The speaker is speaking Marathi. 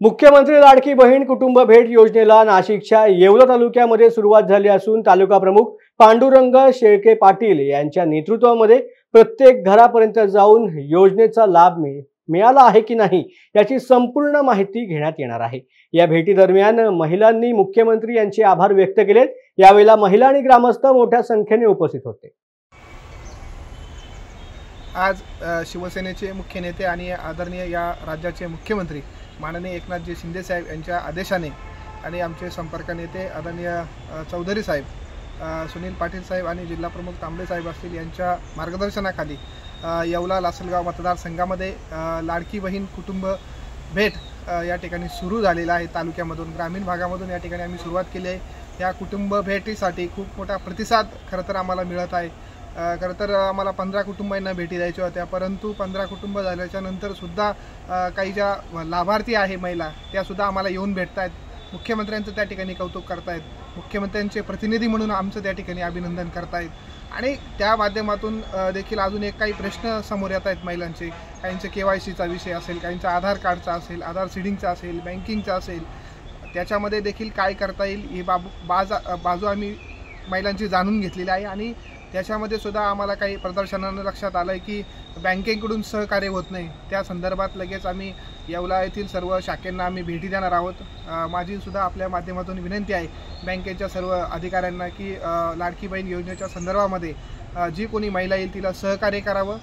मुख्यमंत्री लाडकी बहीण कुटुंब भेट योजनेला नाशिकच्या येवला तालुक्यामध्ये सुरुवात झाली असून तालुका प्रमुख पांडुरंग शेळके पाटील यांच्या नेतृत्वामध्ये प्रत्येक घरापर्यंत जाऊन योजनेचा लाभ मिळाला आहे की नाही याची संपूर्ण माहिती घेण्यात येणार आहे। या भेटी दरम्यान महिलांनी मुख्यमंत्री यांचे आभार व्यक्त केले। यावेळेला महिला आणि ग्रामस्थ मोठ्या संख्येने उपस्थित होते। आज शिवसेनेचे मुख्य नेते आणि आदरणीय या राज्याचे मुख्यमंत्री माननीय एकनाथजी शिंदे साहेब यांच्या आदेशाने आणि आमचे संपर्क नेते आदरणीय चौधरी साहेब, सुनील पाटील साहेब आणि जिल्हा प्रमुख तांबे साहेब असतील यांच्या मार्गदर्शनाखाली येवला लासलगाव मतदारसंघामध्ये लाडकी बहीण कुटुंब भेट या ठिकाणी सुरू झालेला आहे। तालुक्यामधून ग्रामीण भागामधून या ठिकाणी आम्ही सुरुवात केली आहे। या कुटुंब भेटीसाठी खूप मोठा प्रतिसाद खरं तर आम्हाला मिळत आहे। खरं तर आम्हाला 15 कुटुंबांना भेटी द्यायच्या होत्या, परंतु 15 कुटुंब झाल्याच्या नंतर सुद्धा काही ज्या लाभार्थी आहे महिला त्यासुद्धा आम्हाला येऊन भेटत आहेत। मुख्यमंत्र्यांचं त्या ठिकाणी कौतुक करतायत, मुख्यमंत्र्यांचे प्रतिनिधी म्हणून आमचं त्या ठिकाणी अभिनंदन करतायत आणि त्या माध्यमातून देखील अजून एक काही प्रश्न समोर येत आहेत महिलांचे। काहींचे KYCचा विषय असेल, काहींचा आधार कार्डचा असेल, आधार सीडिंगचा असेल, बँकिंगचा असेल, त्याच्यामध्ये देखील काय करता येईल ही बाजू आम्ही महिलांची जाणून घेतलेली आहे आणि त्याच्यामध्ये सुद्धा आम्हाला काही प्रदर्शनानं लक्षात आलं आहे की बँकेकडून सहकार्य होत नाही। त्या संदर्भात लगेच आम्ही येवला येथील सर्व शाखेंना आम्ही भेटी देणार आहोत। माझी सुद्धा आपल्या माध्यमातून विनंती आहे बँकेच्या सर्व अधिकाऱ्यांना की लाडकी बहीण योजनेच्या संदर्भामध्ये जी कोणी महिला येईल तिला सहकार्य करावं।